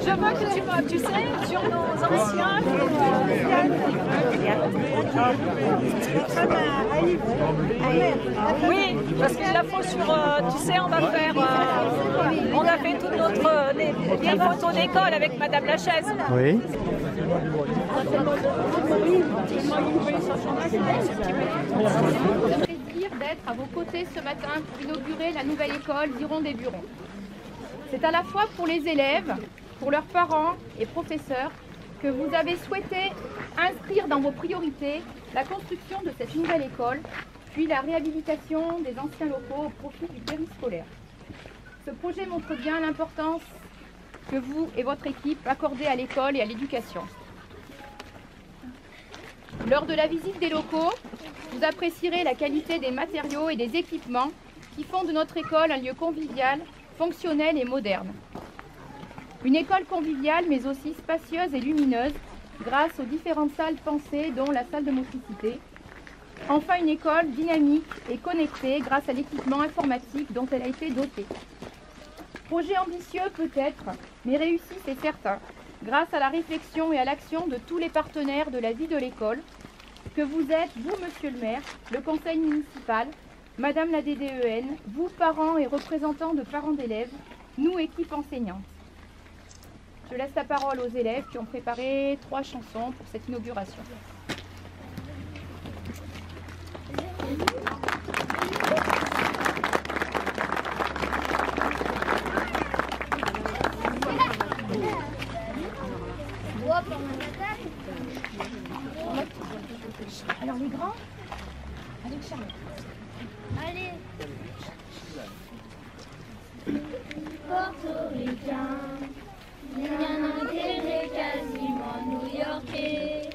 Je veux que tu sais, sur nos anciens, oui, parce qu'il la faut sur, tu sais, on va faire, on a fait toutes les photos d'école avec Madame Lachaise. Oui. Plaisir d'être à vos côtés ce matin pour inaugurer la nouvelle école d'Iron-des-Burons. C'est à la fois pour les élèves, pour leurs parents et professeurs que vous avez souhaité inscrire dans vos priorités la construction de cette nouvelle école, puis la réhabilitation des anciens locaux au profit du périscolaire. Ce projet montre bien l'importance que vous et votre équipe accordez à l'école et à l'éducation. Lors de la visite des locaux, vous apprécierez la qualité des matériaux et des équipements qui font de notre école un lieu convivial, fonctionnel et moderne. Une école conviviale mais aussi spacieuse et lumineuse grâce aux différentes salles pensées dont la salle de motricité. Enfin une école dynamique et connectée grâce à l'équipement informatique dont elle a été dotée. Projet ambitieux peut-être, mais réussi c'est certain, grâce à la réflexion et à l'action de tous les partenaires de la vie de l'école, que vous êtes, vous monsieur le maire, le conseil municipal, madame la DDEN, vous parents et représentants de parents d'élèves, nous équipe enseignante. Je laisse la parole aux élèves qui ont préparé 3 chansons pour cette inauguration. Alors les grands, avec Charlotte. Allez. Portoricain, bien intégré, quasiment new-yorkais.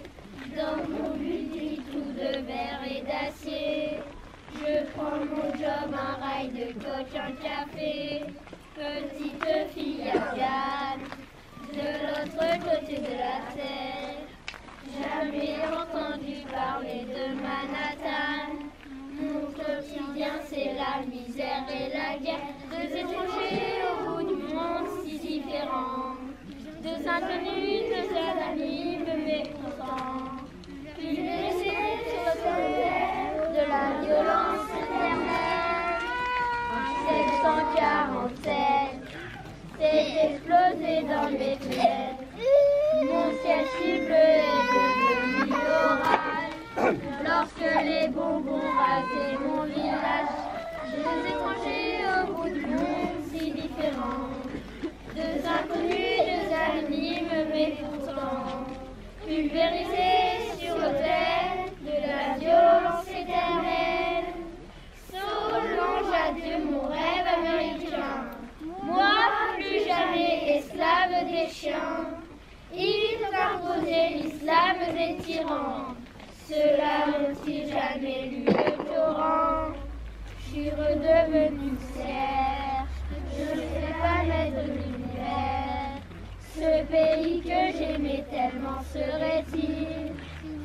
Dans mon buty tout de verre et d'acier. Je prends mon job, un rail de coach, un café. Petite fille afghane, de l'autre côté de la terre. Jamais entendu parler de Manhattan. Mon quotidien c'est la misère et la guerre. 2 étrangers au bout du monde si différents. 2 inconnus, 2 amis me mécontents. Puis laissé sur le terre de la violence éternelle. En 747, c'est explosé dans mes fenêtres. Mon ciel si bleu est devenu orage. Lorsque les bonbons rasaient mon village. 2 étrangers au bout du monde si différents. 2 inconnus, 2 amis me mécontents. Pulvérisés sur l'autel de la violence éternelle. Solange, adieu mon rêve américain. Moi, plus jamais esclave des chiens. Ils imposaient l'islam des tyrans. Ceux-là n'ont-ils jamais lu le Coran? Je suis redevenue serre. Je ne sais pas mettre l'univers. Ce pays que j'aimais tellement serait-il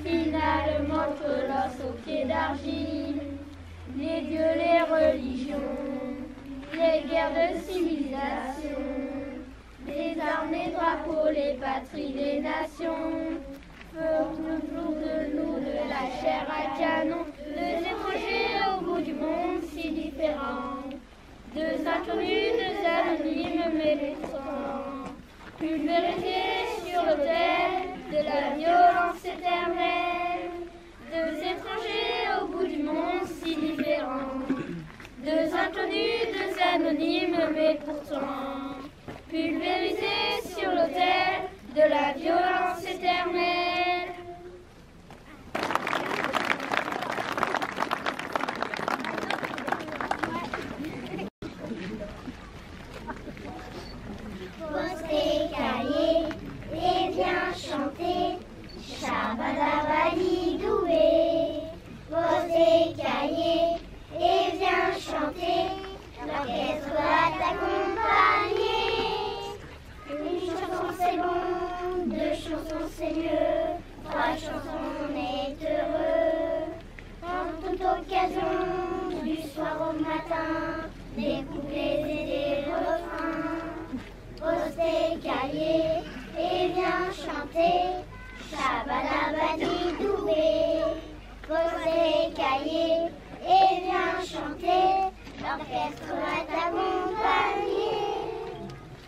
finalement colosse aux pieds d'argile? Les dieux, les religions, les guerres de civilisation, les armes, les drapeaux, les patries, les nations, feront toujours de nous de la chair à canon. 2 étrangers au bout du monde si différents. 2 inconnus, 2 anonymes mécontents. Pulvérisés sur l'autel de la violence éternelle. 2 étrangers au bout du monde si différents. 2 inconnus, 2 anonymes mais pourtant pulvérisés sur l'autel de la violence éternelle. Pose tes cahiers et viens chanter Shabadabadi Doué. Pose tes cahiers et viens chanter, l'orchestre va t'accompagner. Une chanson c'est bon, 2 chansons c'est mieux, 3 chansons on est cahier et viens chanter. Chabadabadidoubé. Pose tes cahiers et viens chanter. L'orchestre va t'accompagner.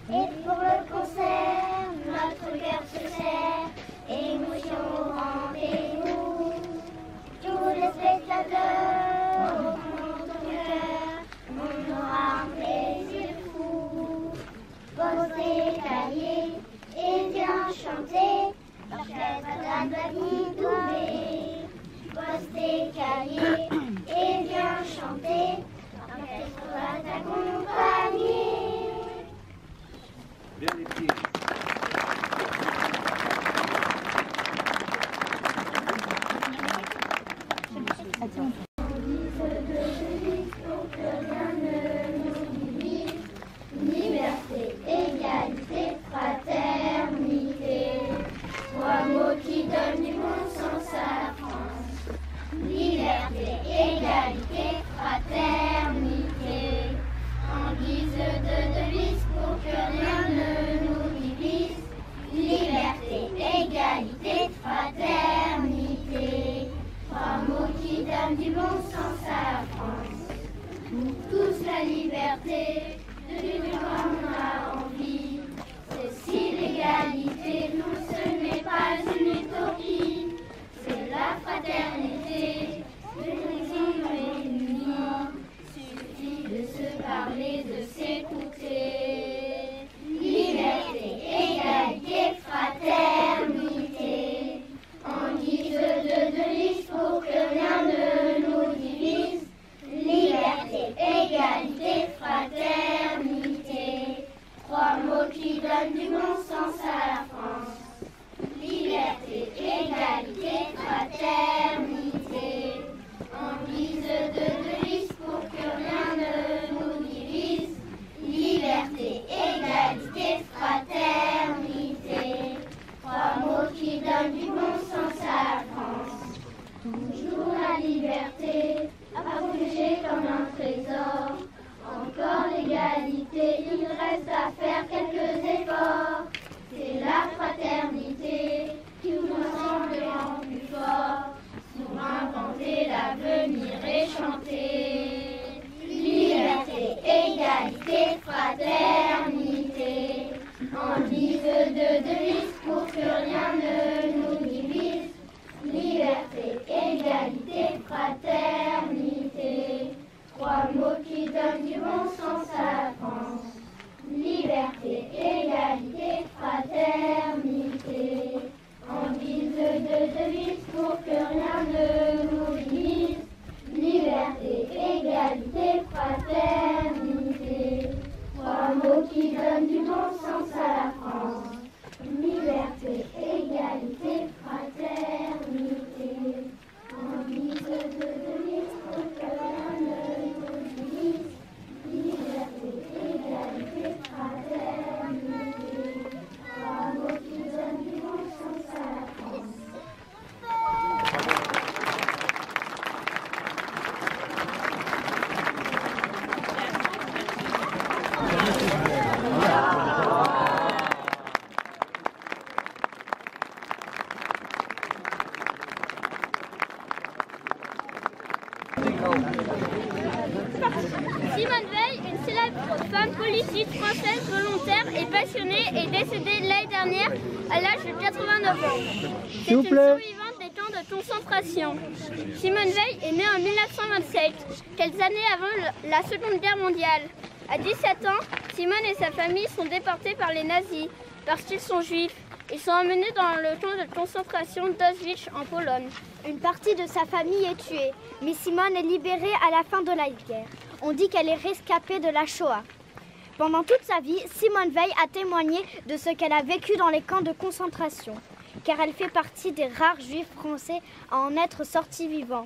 Et pour le concert, notre cœur se serre. Émotion au rendez-vous. Tous les spectateurs auront ton cœur. On aura un plaisir fou. Pose tes cahiers et viens chanter. L'orchestre Chabadabadidoubé. Pose tes cahiers et viens chanter. L'orchestre va t'accompagner. Bien les pieds. Liberté, égalité, fraternité. Trois mots qui donnent du bon sens à la France. Liberté, égalité, fraternité. En guise de devise pour que rien ne nous divise. Liberté, égalité, fraternité. Trois mots qui donnent du bon sens à la France. Tous la liberté, de vivre comme on a envie. C'est si l'égalité, non, ce n'est pas une utopie. C'est la fraternité, de nous réunis. Suffit de se parler, de s'écouter. Liberté, égalité, fraternité. En guise de devise pour que rien ne nous divise. Liberté, égalité, fraternité. Trois mots qui donnent du bon sens à la France. Liberté, égalité, fraternité. En guise de devise pour que rien ne nous divise. Liberté, égalité, fraternité. Trois mots qui donnent du bon sens à la France. Toujours la liberté, à protéger comme un trésor. Encore l'égalité, il reste à faire quelques efforts. C'est la fraternité qui nous ensemble rend plus forts. Pour inventer l'avenir et chanter. Liberté, égalité, fraternité. En guise de devise pour que rien ne nous divise. Liberté, égalité, fraternité. Trois mots qui donnent du bon sens à la France. Liberté, égalité, fraternité. En guise de devise pour que rien ne nous divise. Liberté, égalité, fraternité. Trois mots qui donnent du bon sens à la France. Liberté, égalité, fraternité. En guise de devise pour que rien ne nous divise. Liberté, égalité, fraternité. Trois mots qui donnent du bon sens à la France. Simone Veil, une célèbre femme politique française volontaire et passionnée, est décédée l'année dernière à l'âge de 89 ans. C'est une survivante des camps de concentration. Simone Veil est née en 1927, quelques années avant la Seconde Guerre mondiale. À 17 ans, Simone et sa famille sont déportés par les nazis parce qu'ils sont juifs. Ils sont emmenés dans le camp de concentration d'Auschwitz en Pologne. Une partie de sa famille est tuée, mais Simone est libérée à la fin de la guerre. On dit qu'elle est rescapée de la Shoah. Pendant toute sa vie, Simone Veil a témoigné de ce qu'elle a vécu dans les camps de concentration, car elle fait partie des rares juifs français à en être sortis vivants.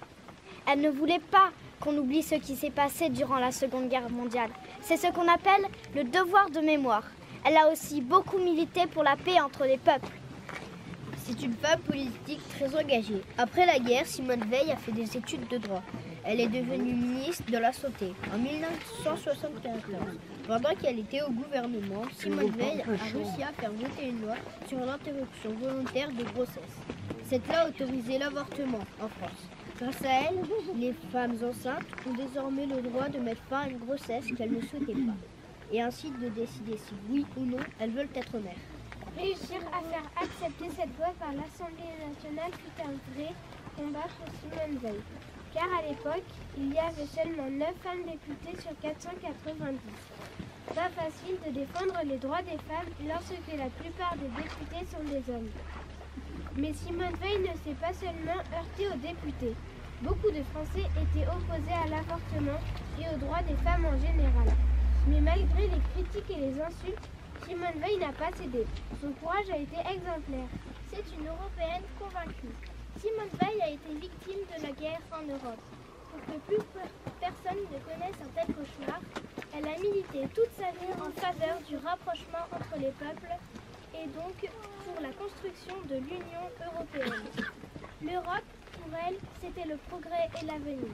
Elle ne voulait pas qu'on oublie ce qui s'est passé durant la Seconde Guerre mondiale. C'est ce qu'on appelle le devoir de mémoire. Elle a aussi beaucoup milité pour la paix entre les peuples. C'est une femme politique très engagée. Après la guerre, Simone Veil a fait des études de droit. Elle est devenue ministre de la Santé en 1974. Pendant qu'elle était au gouvernement, Simone Veil a réussi à faire voter une loi sur l'interruption volontaire de grossesse. Cette loi autorisait l'avortement en France. Grâce à elle, les femmes enceintes ont désormais le droit de mettre fin à une grossesse qu'elles ne souhaitaient pas, et ainsi de décider si oui ou non elles veulent être mères. Réussir à faire accepter cette loi par l'Assemblée nationale fut un vrai combat pour Simone Veil, car à l'époque, il y avait seulement 9 femmes députées sur 490. Pas facile de défendre les droits des femmes lorsque la plupart des députés sont des hommes. Mais Simone Veil ne s'est pas seulement heurtée aux députés. Beaucoup de Français étaient opposés à l'avortement et aux droits des femmes en général. Mais malgré les critiques et les insultes, Simone Veil n'a pas cédé. Son courage a été exemplaire. C'est une Européenne convaincue. Simone Veil a été victime de la guerre en Europe. Pour que plus personne ne connaisse un tel cauchemar, elle a milité toute sa vie en faveur du rapprochement entre les peuples et donc pour la construction de l'Union européenne. L'Europe, pour elle, c'était le progrès et l'avenir.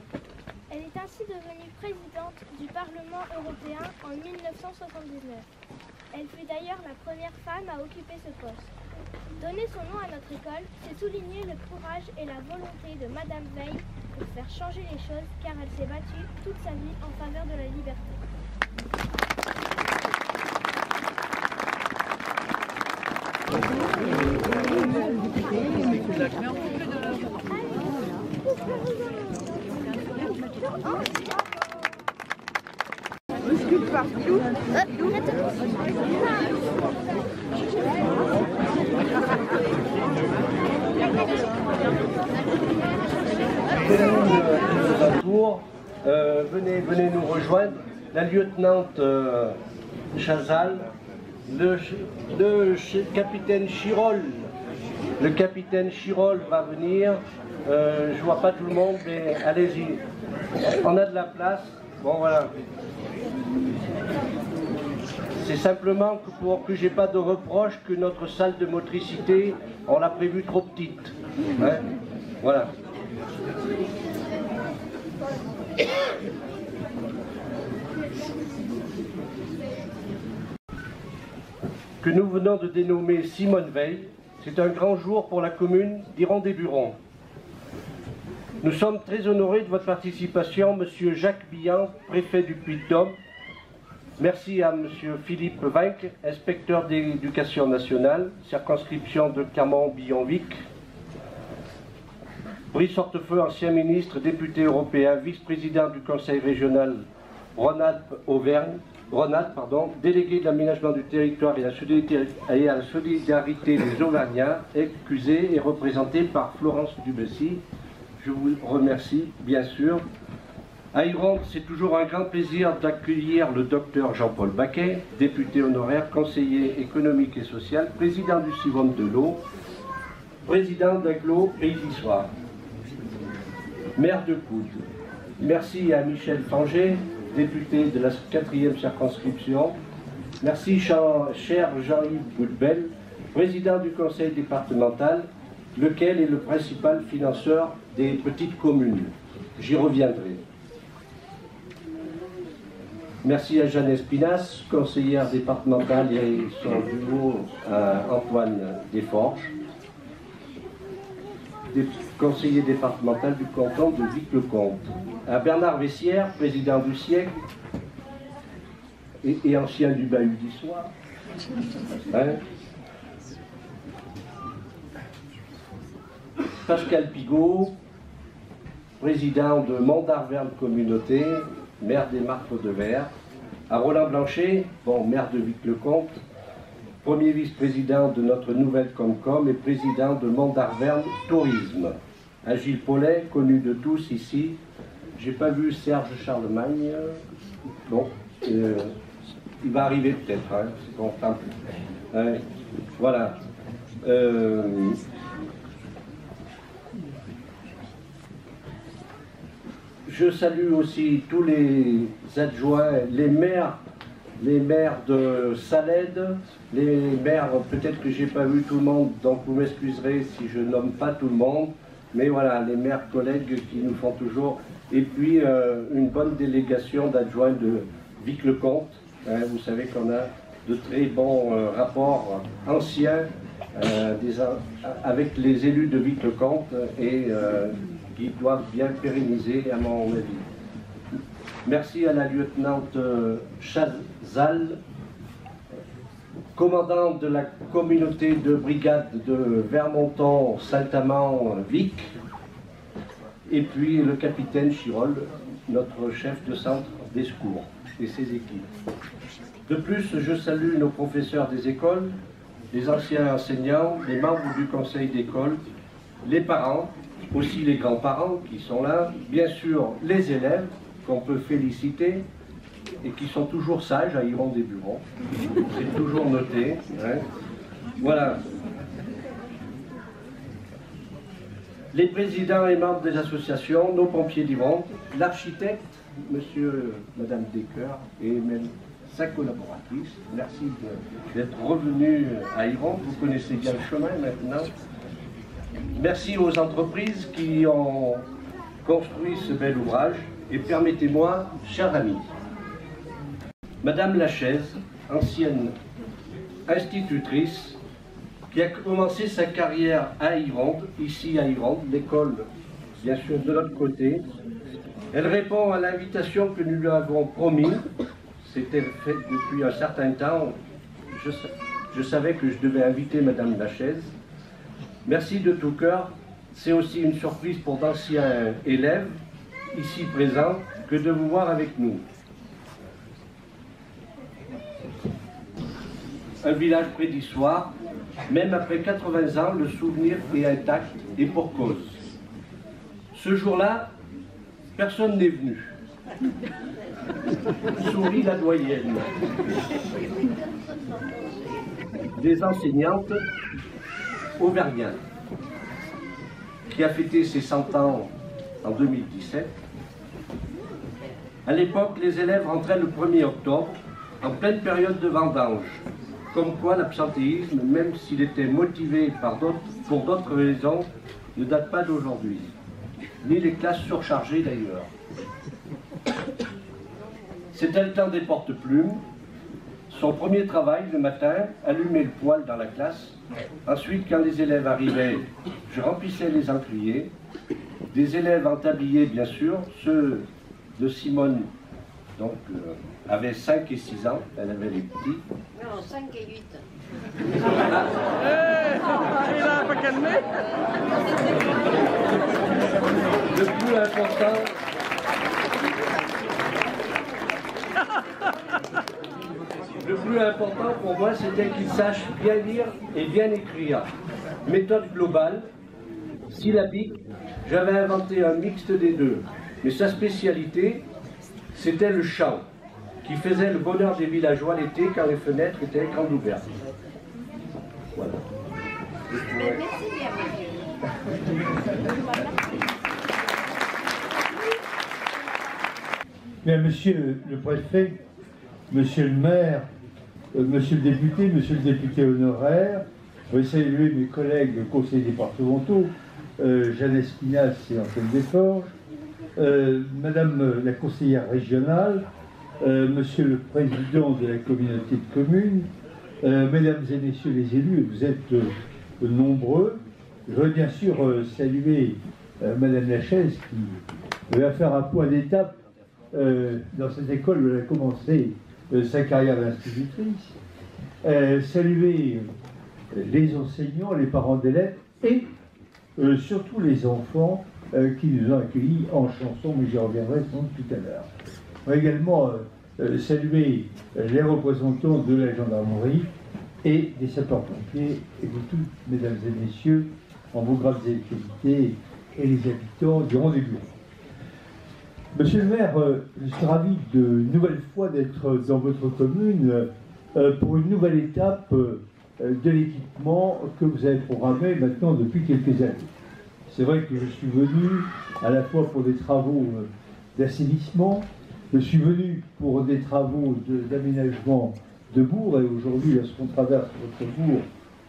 Elle est ainsi devenue présidente du Parlement européen en 1979. Elle fut d'ailleurs la première femme à occuper ce poste. Donner son nom à notre école, c'est souligner le courage et la volonté de Madame Veil pour faire changer les choses, car elle s'est battue toute sa vie en faveur de la liberté. Venez nous rejoindre, la lieutenante Chazal, le capitaine Chirol. Le capitaine Chirol va venir. Je vois pas tout le monde, mais allez-y. On a de la place. Bon, voilà. C'est simplement pour que j'ai pas de reproche que notre salle de motricité, on l'a prévue trop petite. Hein? Voilà. Que nous venons de dénommer Simone Veil, c'est un grand jour pour la commune d'Iron-des-Burons. Nous sommes très honorés de votre participation, Monsieur Jacques Billan, préfet du Puy-de-Dôme. Merci à Monsieur Philippe Vinck, inspecteur d'éducation nationale, circonscription de Camon-Billonvic. Brice Hortefeux, ancien ministre, député européen, vice-président du Conseil régional Rhône-Alpes-Auvergne, délégué de l'aménagement du territoire et à la solidarité des Auvergnats, accusé et représenté par Florence Dubussy. Je vous remercie, bien sûr. À Iron, c'est toujours un grand plaisir d'accueillir le docteur Jean-Paul Baquet, député honoraire, conseiller économique et social, président du Civonne de l'eau, président d'Aglo Pays d'Issoire, maire de Coude. Merci à Michel Fanger, député de la 4e circonscription. Merci, cher Jean-Yves Boudbel, président du conseil départemental, lequel est le principal financeur des petites communes. J'y reviendrai. Merci à Jeanne Espinas, conseillère départementale, et son duo Antoine Desforges, conseiller départemental du canton de Vic-le-Comte. À Bernard Vessière, président du siècle et ancien du Bahut d'Issoire. Hein? Pascal Pigot, président de Mont-d'Arverne Communauté, maire des Martres de Verre. À Roland Blanchet, maire de Vic-le-Comte, premier vice-président de notre nouvelle Comcom et président de Mont-d'Arverne Tourisme. À Gilles Paulet, connu de tous ici. J'ai pas vu Serge Charlemagne. Bon, il va arriver peut-être, hein, c'est bon, tant pis. Voilà. Je salue aussi tous les adjoints, les maires de Salède, les maires, peut-être que j'ai pas vu tout le monde, donc vous m'excuserez si je nomme pas tout le monde. Mais voilà, les maires collègues qui nous font toujours. Et puis une bonne délégation d'adjoints de Vic-le-Comte. Vous savez qu'on a de très bons rapports anciens avec les élus de Vic-le-Comte et qui doivent bien pérenniser, à mon avis. Merci à la lieutenante Chazal, commandante de la communauté de brigade de Vermonton-Saint-Amand-Vic, et puis le capitaine Chirol, notre chef de centre des secours et ses équipes. De plus, je salue nos professeurs des écoles, les anciens enseignants, les membres du conseil d'école, les parents, aussi les grands-parents qui sont là, bien sûr les élèves qu'on peut féliciter et qui sont toujours sages à Yron-des-Bureaux. C'est toujours noté. Hein. Voilà. Les présidents et membres des associations, nos pompiers d'Yron, l'architecte, Madame Decker, et même sa collaboratrice. Merci d'être revenu à Yron. Vous connaissez bien le chemin maintenant. Merci aux entreprises qui ont construit ce bel ouvrage. Et permettez-moi, chers amis, Madame Lachaise, ancienne institutrice, qui a commencé sa carrière à Yron, ici à Yron, l'école bien sûr de l'autre côté. Elle répond à l'invitation que nous lui avons promis. C'était fait depuis un certain temps. Je savais que je devais inviter Madame Lachaise. Merci de tout cœur. C'est aussi une surprise pour d'anciens élèves, ici présents, que de vous voir avec nous. Un village près d'Issoire, même après 80 ans, le souvenir est intact et pour cause. Ce jour-là, personne n'est venu. Sourit la doyenne. Des enseignantes auvergnanes, qui a fêté ses 100 ans en 2017. À l'époque, les élèves rentraient le 1er octobre, en pleine période de vendange. Comme quoi l'absentéisme, même s'il était motivé pour d'autres raisons, ne date pas d'aujourd'hui. Ni les classes surchargées d'ailleurs. C'était le temps des porte-plumes. Son premier travail le matin, allumer le poêle dans la classe. Ensuite, quand les élèves arrivaient, je remplissais les encriers. Des élèves en tablier, bien sûr, ceux de Simone, donc, avaient 5 et 6 ans, elle avait les petits. Non, 5 et 8. Il a pas calmé. Le plus important... Le plus important pour moi, c'était qu'ils sachent bien lire et bien écrire. Méthode globale, syllabique, j'avais inventé un mixte des deux. Mais sa spécialité, c'était le chant, qui faisait le bonheur des villageois l'été quand les fenêtres étaient grandes ouvertes. Voilà. Merci bien. Bien, monsieur le préfet, monsieur le maire, monsieur le député honoraire, je vais saluer mes collègues conseillers départementaux, Jeanne Espinasse et Antoine Desforges, madame la conseillère régionale, monsieur le président de la communauté de communes, mesdames et messieurs les élus, vous êtes nombreux. Je veux bien sûr saluer madame Lachaise qui va faire un point d'étape dans cette école où elle a commencé sa carrière d'institutrice, saluer les enseignants, les parents d'élèves et surtout les enfants qui nous ont accueillis en chanson, mais j'y reviendrai sans doute tout à l'heure. On va également saluer les représentants de la gendarmerie et des sapeurs-pompiers et vous tous, mesdames et messieurs, en vos grades et qualités, et les habitants du Yron-des-Bureaux. Monsieur le maire, je suis ravi de nouvelle fois d'être dans votre commune pour une nouvelle étape de l'équipement que vous avez programmé maintenant depuis quelques années. C'est vrai que je suis venu à la fois pour des travaux d'assainissement, je suis venu pour des travaux d'aménagement de bourg, et aujourd'hui, lorsqu'on traverse votre bourg,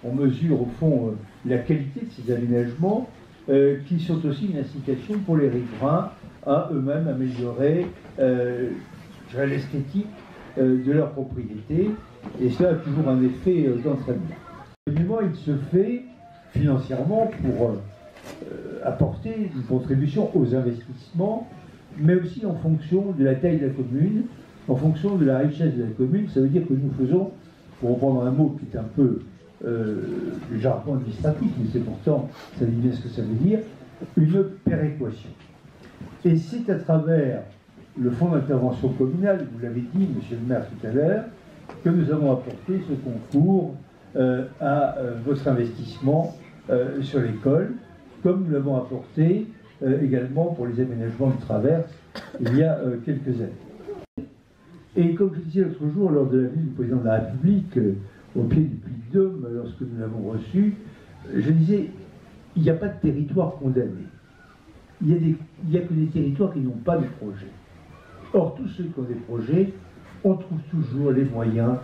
on mesure au fond la qualité de ces aménagements. qui sont aussi une incitation pour les riverains à eux-mêmes améliorer l'esthétique de leur propriété, et cela a toujours un effet d'entraînement. L'événement, il se fait financièrement pour apporter une contribution aux investissements, mais aussi en fonction de la taille de la commune, en fonction de la richesse de la commune. Ça veut dire que nous faisons, pour reprendre un mot qui est un peu le jargon administratif, mais c'est pourtant, ça dit bien ce que ça veut dire, une péréquation. Et c'est à travers le fonds d'intervention communale, vous l'avez dit, monsieur le maire, tout à l'heure, que nous avons apporté ce concours à votre investissement sur l'école, comme nous l'avons apporté également pour les aménagements de traverse il y a quelques années. Et comme je disais l'autre jour, lors de la venue du président de la République, au pied du Puy de Dôme, lorsque nous l'avons reçu, je disais, il n'y a pas de territoire condamné. Il n'y a que des territoires qui n'ont pas de projet. Or, tous ceux qui ont des projets, on trouve toujours les moyens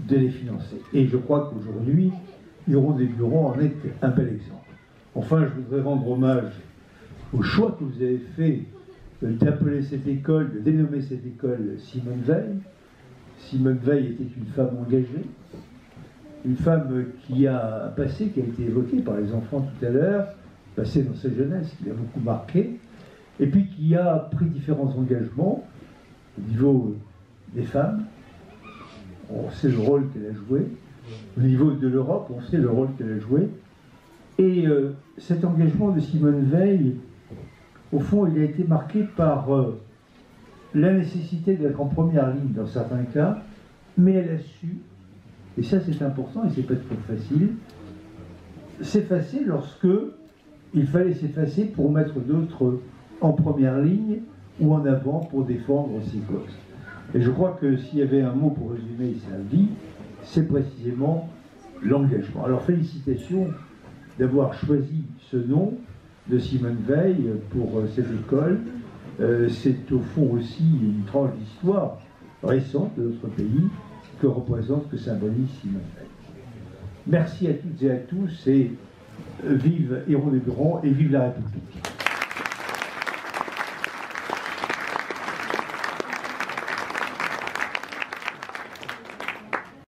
de les financer. Et je crois qu'aujourd'hui, Huron des Bureaux en est un bel exemple. Enfin, je voudrais rendre hommage au choix que vous avez fait d'appeler cette école, de dénommer cette école Simone Veil. Simone Veil était une femme engagée, une femme qui a un passé qui a été évoqué par les enfants tout à l'heure, passé dans sa jeunesse, qui l'a beaucoup marqué, et puis qui a pris différents engagements au niveau des femmes. On sait le rôle qu'elle a joué. Au niveau de l'Europe, on sait le rôle qu'elle a joué. Et cet engagement de Simone Veil, au fond, il a été marqué par la nécessité d'être en première ligne dans certains cas, mais elle a su, et ça c'est important et c'est pas trop facile, s'effacer lorsque il fallait s'effacer pour mettre d'autres en première ligne ou en avant pour défendre ses causes. Et je crois que s'il y avait un mot pour résumer sa vie, c'est précisément l'engagement. Alors félicitations d'avoir choisi ce nom de Simone Veil pour cette école. C'est au fond aussi une tranche d'histoire récente de notre pays que représente, que symbolise Simone Veil. Merci à toutes et à tous et vive Huron des Bureaux et vive la République.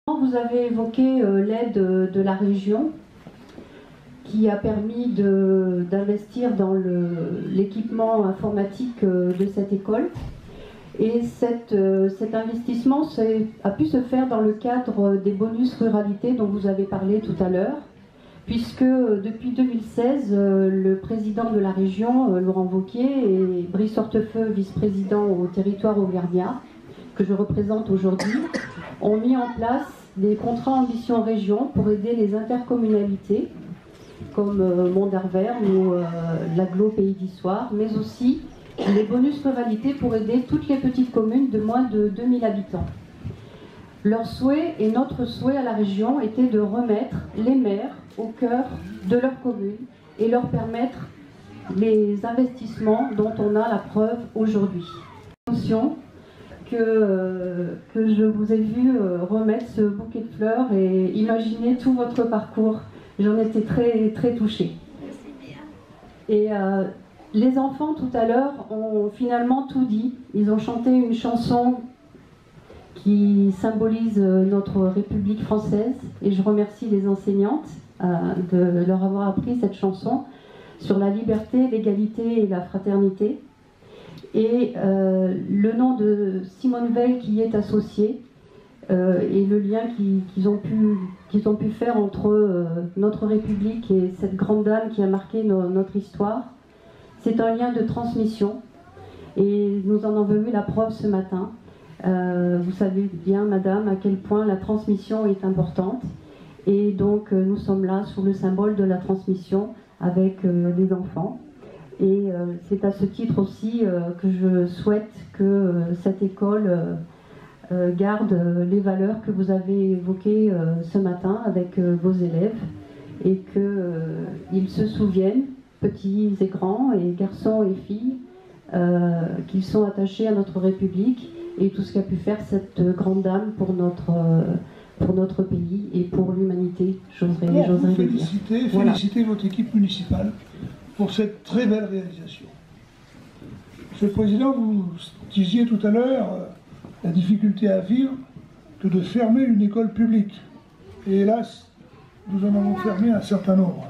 Vous avez évoqué l'aide de la région qui a permis d'investir dans l'équipement informatique de cette école. Et cet investissement a pu se faire dans le cadre des bonus ruralité dont vous avez parlé tout à l'heure, puisque depuis 2016, le président de la région, Laurent Wauquiez, et Brice Hortefeux, vice-président au territoire auvergnat, que je représente aujourd'hui, ont mis en place des contrats ambition région pour aider les intercommunalités, comme Mont-d'Arverne ou l'Agglo Pays d'Issoire, mais aussi les bonus ruralité pour aider toutes les petites communes de moins de 2000 habitants. Leur souhait et notre souhait à la région était de remettre les maires au cœur de leur commune et leur permettre les investissements dont on a la preuve aujourd'hui. Que je vous ai vu remettre ce bouquet de fleurs et imaginer tout votre parcours. J'en étais très, très touchée. Et les enfants, tout à l'heure, ont finalement tout dit. Ils ont chanté une chanson qui symbolise notre République française. Et je remercie les enseignantes de leur avoir appris cette chanson sur la liberté, l'égalité et la fraternité. Et le nom de Simone Veil qui y est associé et le lien qu'ils ont pu faire entre notre République et cette grande dame qui a marqué notre histoire, c'est un lien de transmission et nous en avons vu la preuve ce matin. Vous savez bien, madame, à quel point la transmission est importante et donc nous sommes là sous le symbole de la transmission avec les enfants. Et c'est à ce titre aussi que je souhaite que cette école garde les valeurs que vous avez évoquées ce matin avec vos élèves et qu'ils se souviennent, petits et grands, et garçons et filles, qu'ils sont attachés à notre République et tout ce qu'a pu faire cette grande dame pour notre pays et pour l'humanité, j'oserais le dire. Féliciter votre équipe municipale pour cette très belle réalisation. Monsieur le Président, vous disiez tout à l'heure la difficulté à vivre que de fermer une école publique. Et hélas, nous en avons fermé un certain nombre.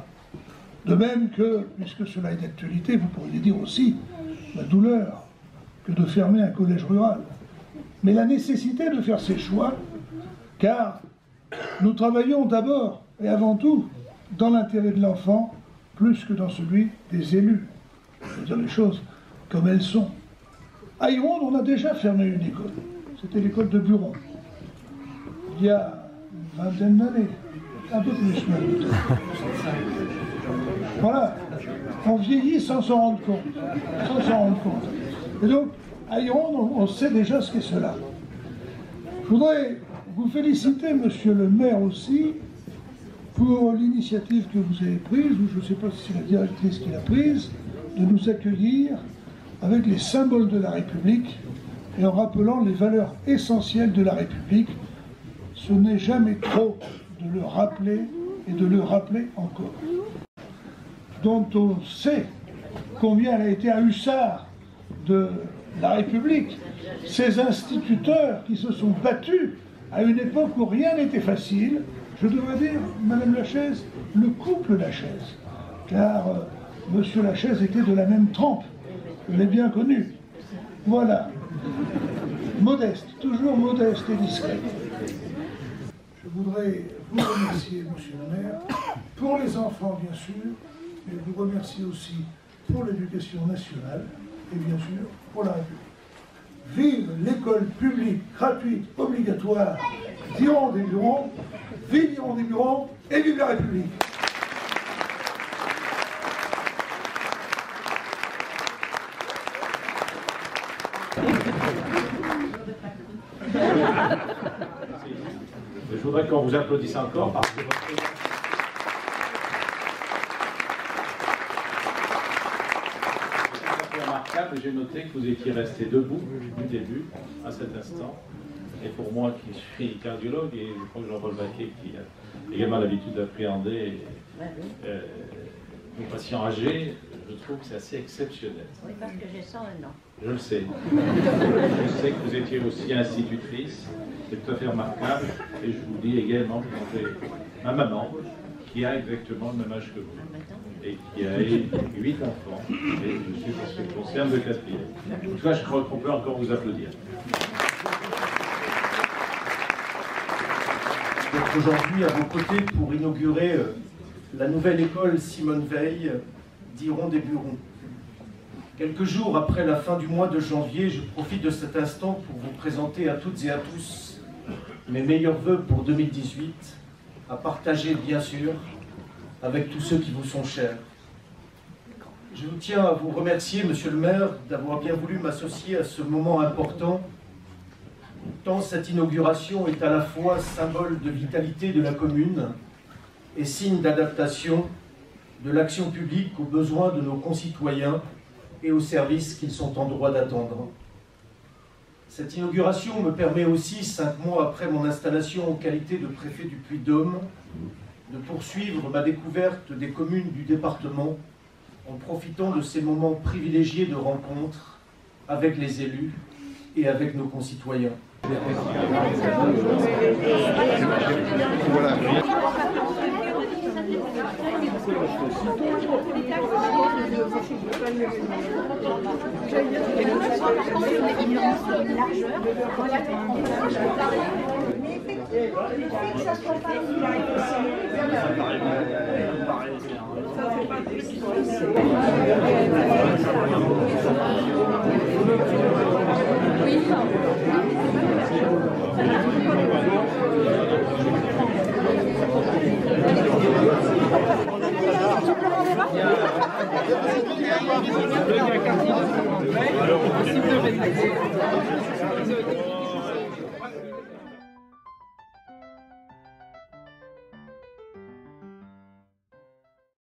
De même que, puisque cela est d'actualité, vous pourriez dire aussi la douleur que de fermer un collège rural. Mais la nécessité de faire ces choix, car nous travaillons d'abord et avant tout dans l'intérêt de l'enfant, plus que dans celui des élus. Il faut dire les choses comme elles sont. À Ironde, on a déjà fermé une école. C'était l'école de Buron. Il y a une vingtaine d'années. Un peu plus même. Voilà. On vieillit sans s'en rendre compte. Sans s'en rendre compte. Et donc, à Ironde, on sait déjà ce qu'est cela. Je voudrais vous féliciter, monsieur le maire aussi, pour l'initiative que vous avez prise, ou je ne sais pas si c'est la directrice qui l'a prise, de nous accueillir avec les symboles de la République et en rappelant les valeurs essentielles de la République. Ce n'est jamais trop de le rappeler et de le rappeler encore. Dont on sait combien elle a été un hussard de la République, ces instituteurs qui se sont battus à une époque où rien n'était facile. Je devrais dire, Madame Lachaise, le couple Lachaise, car Monsieur Lachaise était de la même trempe, je l'ai bien connu. Voilà, modeste, toujours modeste et discret. Je voudrais vous remercier, Monsieur le maire, pour les enfants, bien sûr, mais vous remercier aussi pour l'éducation nationale et bien sûr pour la République. Vive l'école publique gratuite obligatoire d'Ironde et Buron, vive Ironde et Buron et vive la République. Je voudrais qu'on vous applaudisse encore parce que votre... C'est remarquable, j'ai noté que vous étiez resté debout du début à cet instant. Et pour moi qui suis cardiologue, et je crois que Jean-Paul Baquet qui a également l'habitude d'appréhender nos patients âgés, je trouve que c'est assez exceptionnel. Oui, parce que j'ai 101 ans. Je le sais. Je sais que vous étiez aussi institutrice, c'est tout à fait remarquable. Et je vous dis également que j'ai ma maman, qui a exactement le même âge que vous, et qui a 8 enfants, et je suis, en ce qui concerne, le 4e. En tout cas, je crois qu'on peut encore vous applaudir. D'être aujourd'hui à vos côtés pour inaugurer la nouvelle école Simone Veil d'Ironde et Buron. Quelques jours après la fin du mois de janvier, je profite de cet instant pour vous présenter à toutes et à tous mes meilleurs vœux pour 2018, à partager bien sûr avec tous ceux qui vous sont chers. Je vous tiens à vous remercier, monsieur le maire, d'avoir bien voulu m'associer à ce moment important, tant cette inauguration est à la fois symbole de vitalité de la commune et signe d'adaptation de l'action publique aux besoins de nos concitoyens et aux services qu'ils sont en droit d'attendre. Cette inauguration me permet aussi, 5 mois après mon installation en qualité de préfet du Puy-de-Dôme, de poursuivre ma découverte des communes du département en profitant de ces moments privilégiés de rencontre avec les élus et avec nos concitoyens. Voilà. Oui.